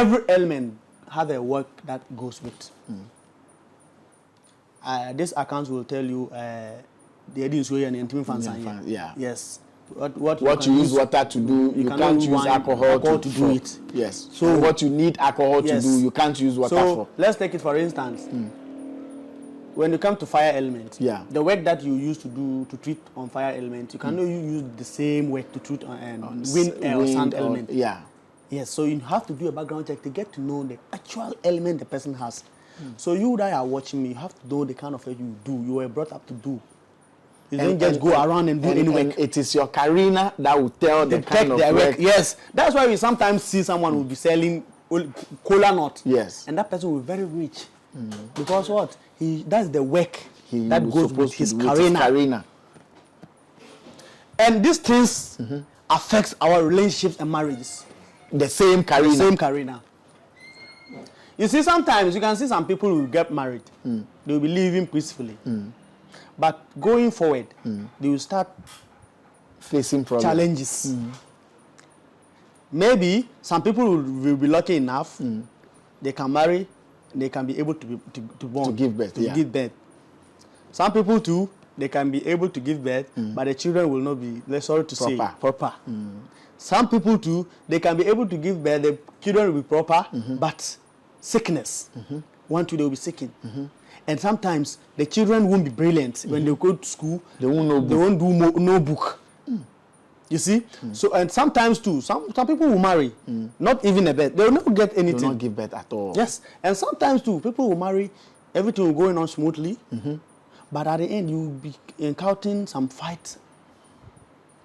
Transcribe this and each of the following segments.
every element have a work that goes with. This account will tell you the edins way and intimate fans. Yeah. Yes. What you use water to do, you can't use alcohol to do it. Yes. So what you need alcohol to do, you can't use water for. Let's take it for instance. When you come to fire element, the work that you use to treat on fire element, you cannot use the same work to treat on wind or sand element. Yeah. Yes. So you have to do a background check to get to know the actual element the person has. So you that are watching me, you have to know the kind of work you do. You were brought up to do. You don't just go around and do any work. It is your Karina that will tell the kind of work. Yes. That's why we sometimes see someone who will be selling cola nut. Yes. And that person will be very rich. Because what? That's the work that goes with his Karina. And these things affects our relationships and marriages. The same Karina. The same Karina. You see, sometimes you can see some people who get married. They will be living peacefully. But going forward, they will start facing challenges. Maybe some people will be lucky enough. They can marry. They can be able to give birth. Give birth. Some people too, they can be able to give birth, but the children will not be, sorry to say, proper. Some people too, they can be able to give birth, the children will be proper, but sickness. One, two, they will be sick. And sometimes the children won't be brilliant. When they go to school, they won't know book. They won't do no book. You see? So, and sometimes too, some people will marry, not even a birth. They will not get anything. They will not give birth at all. Yes. And sometimes too, people will marry, everything will go on smoothly, but at the end, you will be encountering some fight.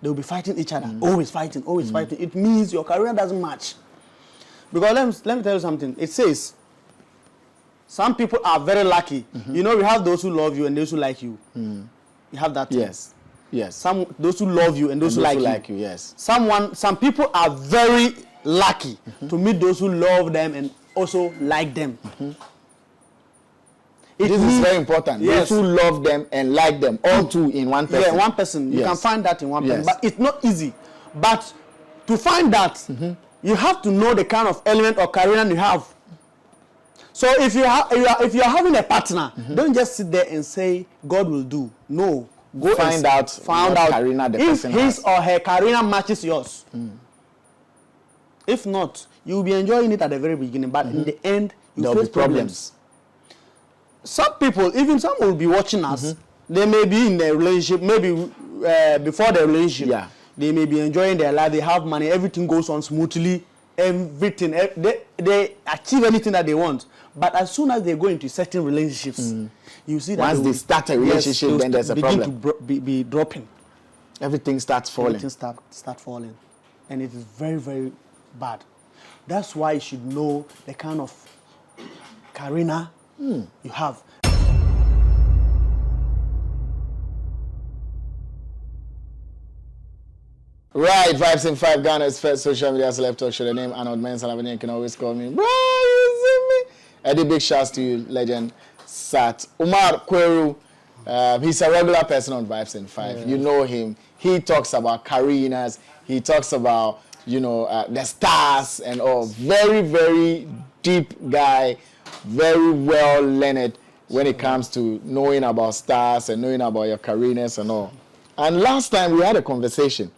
They will be fighting each other, always fighting, always fighting. It means your career doesn't match. Because let me tell you something. It says, some people are very lucky. You know, we have those who love you and those who like you. You have that. Yes. Yes. Those who love you and those who like you. Yes. Some people are very lucky to meet those who love them and also like them. This is very important. Yes. Those who love them and like them, all two in one person. Yeah, one person. You can find that in one person, but it's not easy. But to find that, you have to know the kind of element or Karina you have. So if you are having a partner, don't just sit there and say God will do. No. Go find out Karina the person if his or her Karina matches yours. If not, you will be enjoying it at the very beginning, but in the end, you face problems. Some people, even some will be watching us. They may be in a relationship, maybe before the relationship. They may be enjoying their life. They have money. Everything goes on smoothly. Everything. They achieve anything that they want. But as soon as they go into certain relationships, you see that once they start a relationship, then there's a problem. Begin to be dropping. Everything starts falling. Everything start falling, and it is very, very bad. That's why you should know the kind of Karina you have. Right, Vibes in 5, Ghana's first social media celeb talk show. The name Arnold, Elavanyo, you can always call me. Bro, you see me? Eddie, big shouts to you, legend. Sat. Umar Kweru, he's a regular person on Vibes in 5. Yeah. You know him. He talks about Karinas. He talks about, the stars and all. Very, very deep guy. Very well learned when it comes to knowing about stars and knowing about your Karinas and all. And last time we had a conversation,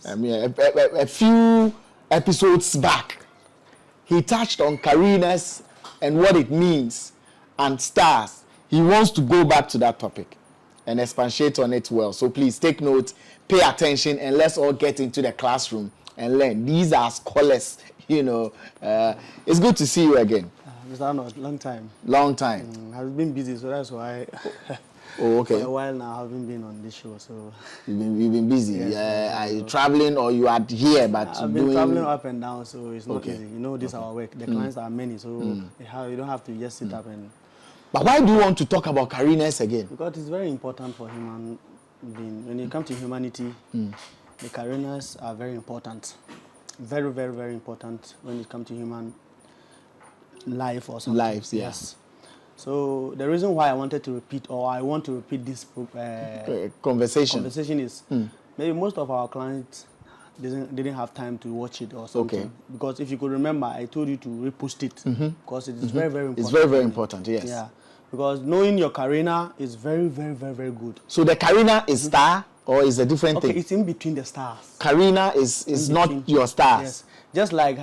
I mean, a few episodes back, he touched on Karinas and what it means and stars. He wants to go back to that topic and expatiate on it well. So please take note, pay attention, and let's all get into the classroom and learn. These are scholars, It's good to see you again. Mr. Arnold, long time. Long time. I've been busy, so that's why. Oh, okay. For a while now, I haven't been on this show, so. You've been busy. Yes, are you traveling or you are here, but I've been traveling up and down, so it's not easy. This is our work. The clients are many, so you don't have to just sit up and. But why do you want to talk about Karinas again? Because it's very important for human being. When you come to humanity, the Karinas are very important. Very, very, very important when it comes to human life or something. Lives, yes. So the reason why I wanted to repeat, or I want to repeat this conversation is maybe most of our clients didn't have time to watch it or something. Okay. Because if you could remember, I told you to repost it because it is very, very important. It's very, very important, yes. Yeah. Because knowing your Karina is very, very, very, very good. So the Karina is star or is a different thing? It's in between the stars. Karina is not your stars. Yes. Just like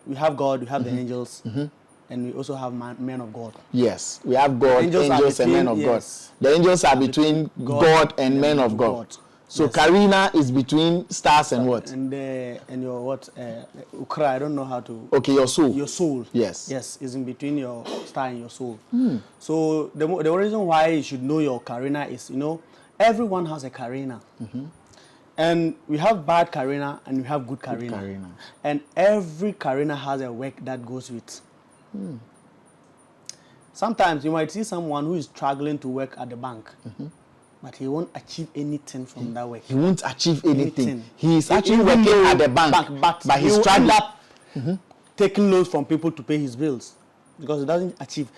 we have God, we have the angels, and we also have men of God. Yes, we have God, angels and men of God. The angels are between God and men of God. So yes. Karina is between stars and what? And your what? Ukra, I don't know how to. Okay, your soul. Your soul. Yes. Yes, is in between your star and your soul. So the reason why you should know your Karina is, everyone has a Karina. And we have bad Karina and we have good Karina. And every Karina has a work that goes with. Sometimes you might see someone who is struggling to work at the bank. But he won't achieve anything from that work. He won't achieve anything. He is actually working at the bank but he's struggling. Taking loans from people to pay his bills because he doesn't achieve.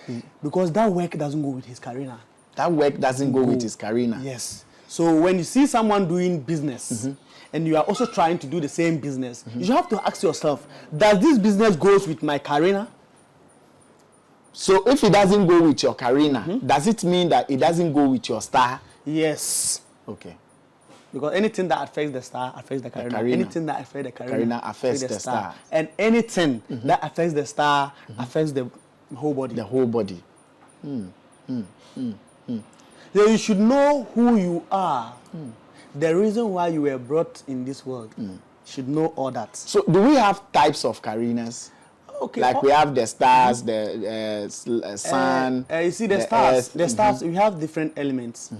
Because that work doesn't go with his Karina. That work doesn't go with his Karina. Yes. So when you see someone doing business and you are also trying to do the same business, you have to ask yourself, does this business goes with my Karina? So if it doesn't go with your Karina, does it mean that it doesn't go with your star? Yes. Okay. Because anything that affects the star affects the Karina. Anything that affects the Karina affects the star. And anything that affects the star affects the whole body. The whole body. So you should know who you are. The reason why you were brought in this world. You should know all that. So do we have types of Karinas? Okay. Like we have the stars, the sun. You see the stars. Earth. The stars. We have different elements.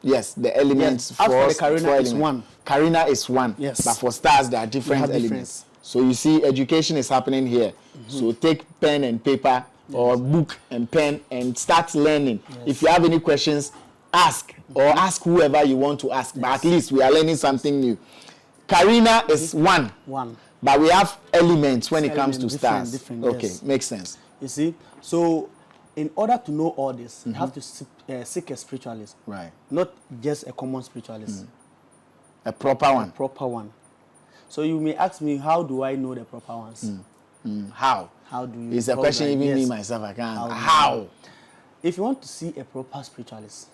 Yes, the elements. Yes. For the Karina is one. Karina is one. Yes. But for stars, there are different elements. So you see, education is happening here. So take pen and paper or book and pen and start learning. Yes. If you have any questions, ask or ask whoever you want to ask. But at least we are learning something new. Karina is one. But we have elements when it comes to stars. Okay, makes sense. You see, so in order to know all this, you have to seek a spiritualist. Right. Not just a common spiritualist. A proper one. A proper one. So you may ask me, how do I know the proper ones? How? How do you? It's a question even me myself I can't. How? If you want to see a proper spiritualist,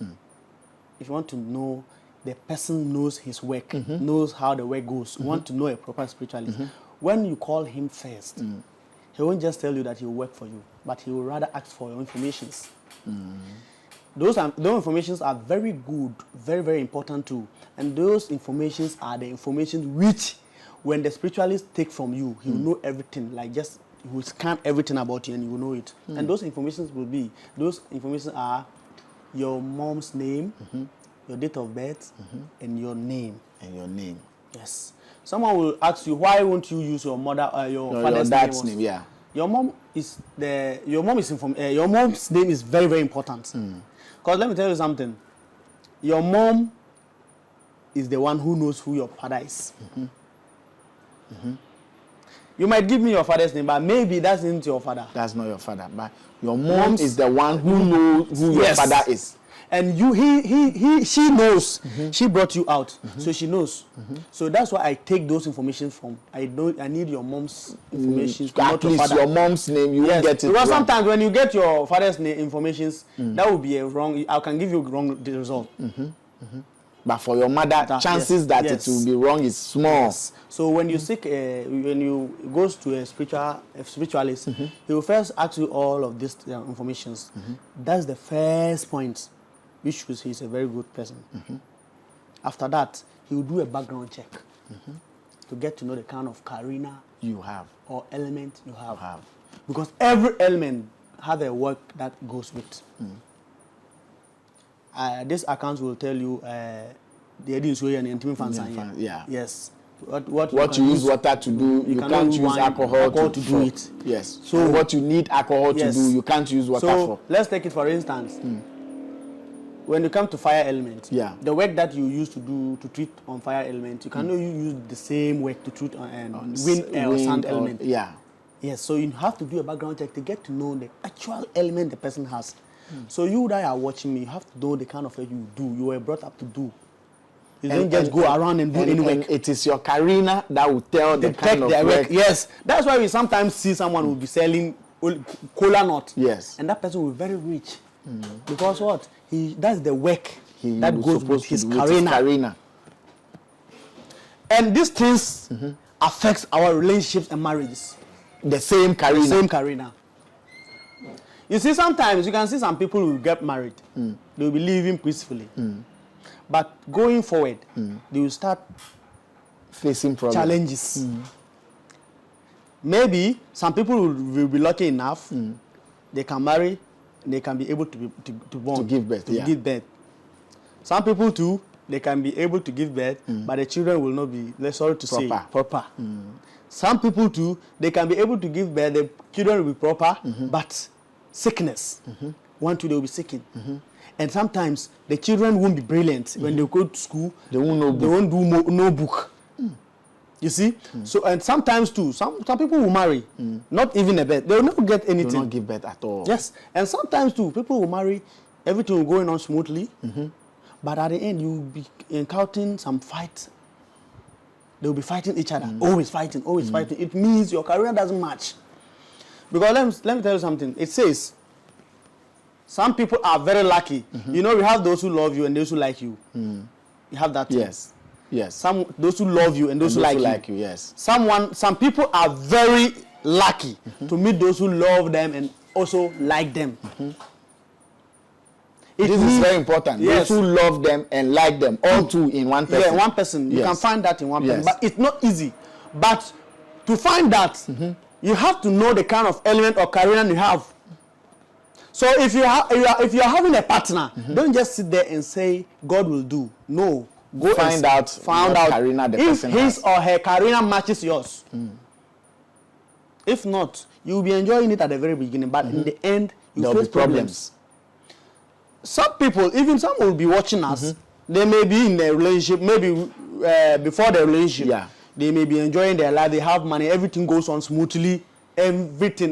if you want to know the person knows his work, knows how the work goes, you want to know a proper spiritualist, when you call him first, he won't just tell you that he will work for you, but he will rather ask for your informations. Those informations are very good, very, very important too. And those informations are the information which, when the spiritualist take from you, he will know everything, like just he will scan everything about you and you will know it. And those informations are your mom's name, your date of birth, and your name. Yes. Someone will ask you, why won't you use your father's name? Yeah. Your mom's name is very, very important. Because let me tell you something. Your mom is the one who knows who your father is. You might give me your father's name, but maybe that's not your father. That's not your father, but your mom is the one who knows who your father is. And she knows. She brought you out, so she knows. So that's why I take those information from. I need your mom's information. At least your mom's name, you won't get it. Because sometimes when you get your father's name information, that will be a wrong. I can give you wrong result. But for your mother, chances that it will be wrong is small. Yes. So when you seek, when you go to a spiritualist, he will first ask you all of these informations. That's the first point, which shows he's a very good person. After that, he will do a background check to get to know the kind of Karina you have or element you have. Because every element has a work that goes with. This account will tell you the edits way and intimate fans. Yeah. Yes. What you use water to do, you can't use alcohol to do it. Yes. So and what you need alcohol to do, you can't use water for. So let's take it for instance. When you come to fire element, the work that you use to treat on fire element, you cannot use the same work to treat on wind or sand element. Yes. So you have to do a background check to get to know the actual element the person has. So you that are watching me, you have to know the kind of work you do. You were brought up to do. You don't just go around and do any work. And it is your Karina that will tell the kind of work. Yes, that's why we sometimes see someone who will be selling cola nut. Yes. And that person will be very rich. Because what? That's the work that goes with his Karina. And these things affects our relationships and marriages. The same Karina. The same Karina. You see, sometimes you can see some people who get married. They will be living peacefully. But going forward, they will start facing problems. Challenges. Maybe some people will be lucky enough. They can marry. They can be able to give birth. Some people too, they can be able to give birth, but the children will not be, proper. Some people too, they can be able to give birth, the children will be proper, but sickness. One, two, they will be sick. And sometimes the children won't be brilliant. When they go to school, they won't do no book. You see? So, and sometimes too, some people will marry, not even a birth. They will not get anything. They will not give birth at all. Yes. And sometimes too, people will marry, everything will going on smoothly, but at the end, you will be encountering some fight. They will be fighting each other, always fighting. It means your career doesn't match. Because let me tell you something. It says, some people are very lucky. You know, we have those who love you and those who like you. You have that too. Yes. Those who love you and those who like you. Yes. Some people are very lucky to meet those who love them and also like them. This is very important. Yes. Those who love them and like them, all two in one person. Yeah, one person. You can find that in one person, but it's not easy. But to find that, you have to know the kind of element or Karina you have. So if you are having a partner, don't just sit there and say God will do. No, go find out Karina the if person his or her Karina matches yours. If not, you will be enjoying it at the very beginning, but in the end, you face problems. Some people, even some will be watching us. They may be in a relationship, maybe before the relationship. They may be enjoying their life. They have money. Everything goes on smoothly. Everything.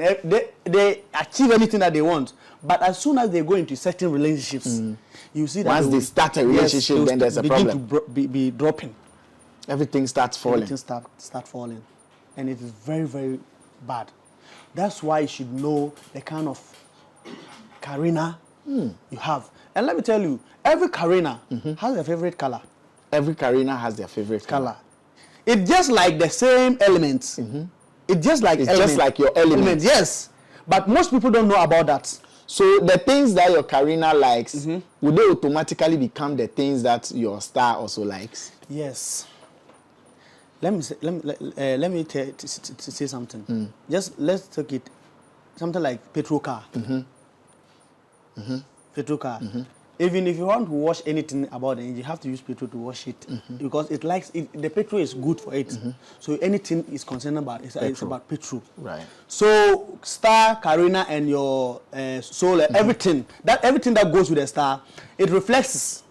They achieve anything that they want. But as soon as they go into certain relationships, you see that once they start a relationship, then there's a problem. Begin to be dropping. Everything starts falling. Everything start falling, and it is very, very bad. That's why you should know the kind of Karina you have. And let me tell you, every Karina has a favorite color. Every Karina has their favorite color. It's just like the same elements. It's just like your element. Yes, but most people don't know about that. So the things that your Karina likes, would they automatically become the things that your star also likes? Yes. Let me say something. Just let's take it, something like petrol car. Petrol car. Even if you want to wash anything about the engine, you have to use petrol to wash it because it likes it. The petrol is good for it. So anything is concerned about it's about petrol. Right. So star, Karina, and your soul, everything that goes with the star, it reflects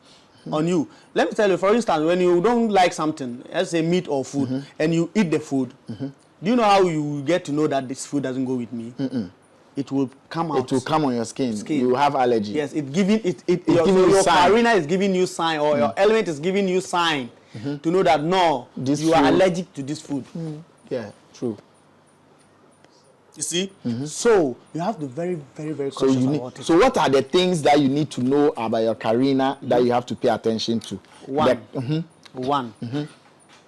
on you. Let me tell you, for instance, when you don't like something, let's say meat or food, and you eat the food, do you know how you get to know that this food doesn't go with me? It will come out. It will come on your skin. You have allergy. Yes, your Karina is giving you sign, or your element is giving you sign to know that no, you are allergic to this food. Yeah, true. You see? So you have to be very, very, very cautious about it. So what are the things that you need to know about your Karina that you have to pay attention to? One.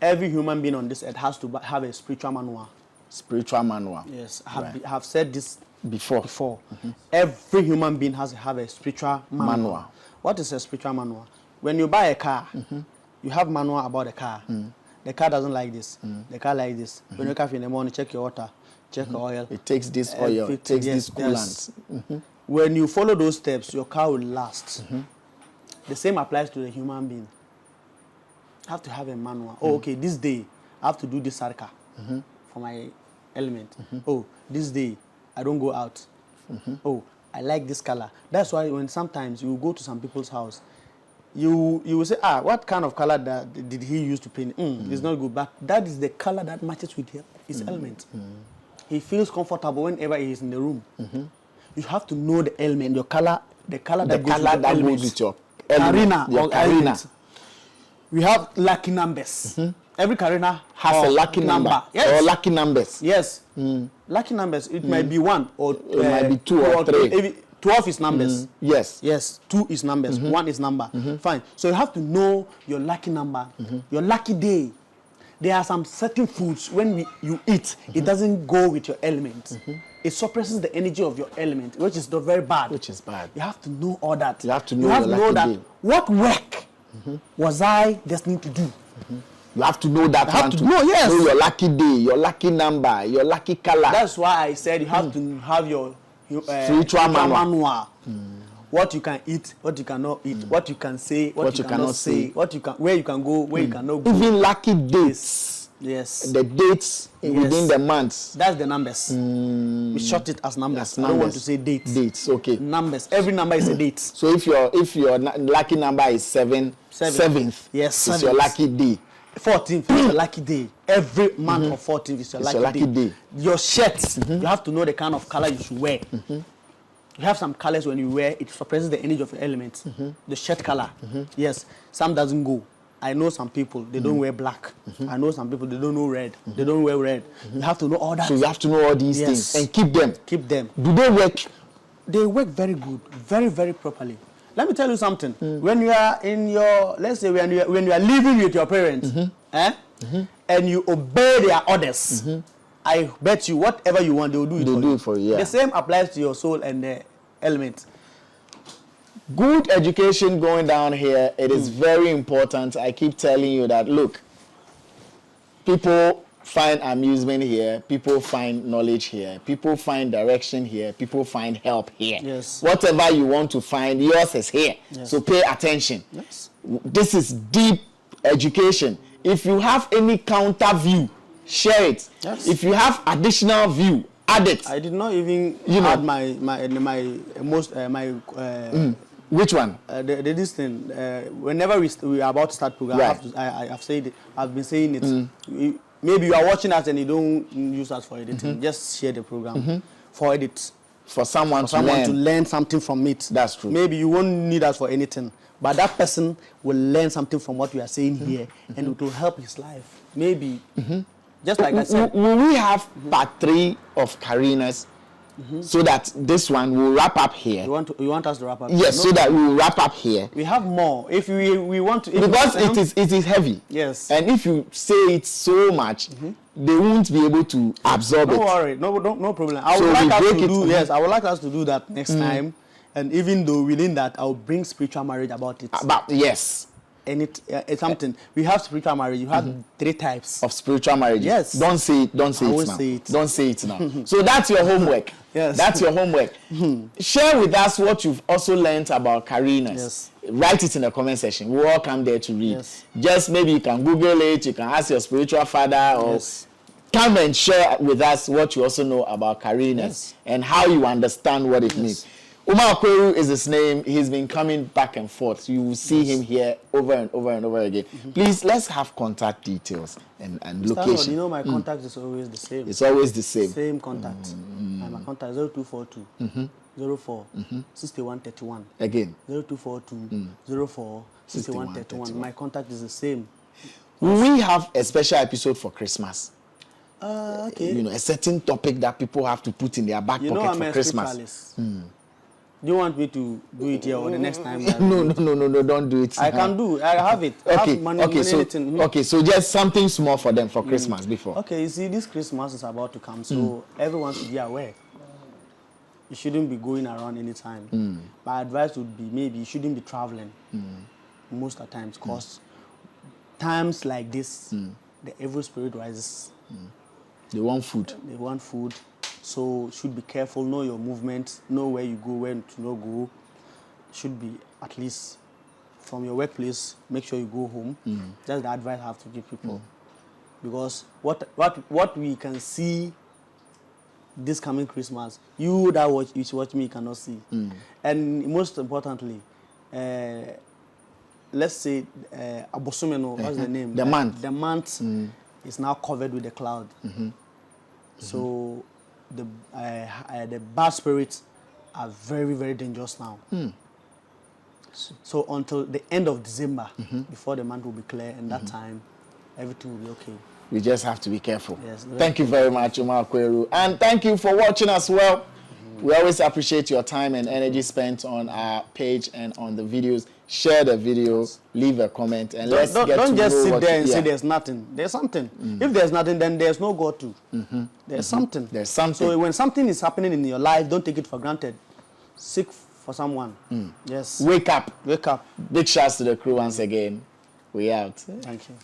Every human being on this earth has to have a spiritual manual. Spiritual manual. Yes, I have said this before. Every human being has to have a spiritual manual. What is a spiritual manual? When you buy a car, you have manual about the car. The car doesn't like this. The car like this. When you wake up in the morning, check your water, check your oil. It takes this oil, it takes this coolant. When you follow those steps, your car will last. The same applies to the human being. You have to have a manual. Oh, okay, this day, I have to do this sarka for my element. Oh, this day, I don't go out. Oh, I like this color. That's why when sometimes you go to some people's house, you will say, what kind of color did he use to paint? It's not good, but that is the color that matches with his element. He feels comfortable whenever he is in the room. You have to know the element, your color, the color that goes with your Karina. Karina. We have lucky numbers. Every Karina has a lucky number. Yes. Or lucky numbers. Yes. Lucky numbers. It might be 1 or it might be 2 or 3. 12 is numbers. Yes. Yes. 2 is numbers. 1 is number. Fine. So you have to know your lucky number, your lucky day. There are some certain foods when you eat, it doesn't go with your element. It suppresses the energy of your element, which is very bad. Which is bad. You have to know all that. You have to know your lucky day. What work was I destined to do? You have to know that. You have to know, yes. Know your lucky day, your lucky number, your lucky color. That's why I said you have to have your spiritual manual. What you can eat, what you cannot eat, what you can say, what you cannot say, where you can go, where you cannot go. Even lucky dates. Yes. The dates within the months. That's the numbers. We short it as numbers. I don't want to say dates. Dates, okay. Numbers. Every number is a date. So if your lucky number is 7th, yes, it's your lucky day. 14th is your lucky day. Every month of 14th is your lucky day. Your shirts, you have to know the kind of color you should wear. You have some colors when you wear, it suppresses the energy of your elements. The shirt color, yes, some doesn't go. I know some people, they don't wear black. I know some people, they don't know red. They don't wear red. You have to know all that. So you have to know all these things and keep them. Keep them. Do they work? They work very good, very, very properly. Let me tell you something. When you are in your, let's say when you are living with your parents, and you obey their orders, I bet you whatever you want, they will do it for you. Do it for you, yeah. The same applies to your soul and the element. Good education going down here, it is very important. I keep telling you that, look, people find amusement here, people find knowledge here, people find direction here, people find help here. Yes. Whatever you want to find, yours is here. Yes. So pay attention. Yes. This is deep education. If you have any counter view, share it. Yes. If you have additional view, add it. I did not even add my which one? This thing. Whenever we are about to start program, right. I've said it. I've been saying it. Maybe you are watching us and you don't use us for editing. Just share the program for edit. For someone to learn something from it. That's true. Maybe you won't need us for anything, but that person will learn something from what we are saying here, and it will help his life. Maybe. Just like I said. Will we have part 3 of Karina's so that this one will wrap up here? You want us to wrap up? Yes, so that we will wrap up here. We have more. If we want to, because it is heavy. Yes. And if you say it so much, they won't be able to absorb it. Don't worry. No problem. I would like us to do. Yes, I would like us to do that next time. And even though within that, I'll bring spiritual marriage about it. Yes. And it's something. We have spiritual marriage. You have 3 types of spiritual marriage. Yes. Don't say it. Don't say it now. Don't say it now. So that's your homework. Yes. That's your homework. Share with us what you've also learned about Karina's. Yes. Write it in the comment section. We'll all come there to read. Yes. Just maybe you can Google it. You can ask your spiritual father or come and share with us what you also know about Karina's and how you understand what it means. Umar Kweru is his name. He's been coming back and forth. You will see him here over and over and over again. Please, let's have contact details and location. You know my contact is always the same. It's always the same. Same contact. My contact 0242 04 6131. Again. 0242 04 6131. My contact is the same. Will we have a special episode for Christmas? Okay. You know, a certain topic that people have to put in their back pocket for Christmas. Do you want me to do it here or the next time? No, don't do it. I can do. I have it. Okay, so just something small for them for Christmas before. Okay, you see, this Christmas is about to come, so everyone should be aware. You shouldn't be going around anytime. My advice would be maybe you shouldn't be traveling most of the times, because times like this, the evil spirit rises. They want food. So should be careful, know your movements, know where you go, when to not go. Should be at least from your workplace, make sure you go home. That's the advice I have to give people. Because what we can see this coming Christmas, you that watch me cannot see. And most importantly, let's say Abosumeno, what's the name? The month. The month is now covered with the cloud. So the bad spirits are very, very dangerous now. So until the end of December, before the month will be clear, and that time, everything will be okay. We just have to be careful. Yes, thank you very much, Umar Kweru. And thank you for watching as well. We always appreciate your time and energy spent on our page and on the videos. Share the video, leave a comment, and let's get to know Don't just sit there and yeah. say there's nothing. There's something. If there's nothing, then there's no God too. There's something. There's something. So when something is happening in your life, don't take it for granted. Seek for someone. Yes. Wake up. Wake up. Big shouts to the crew once again. We out. Thank you.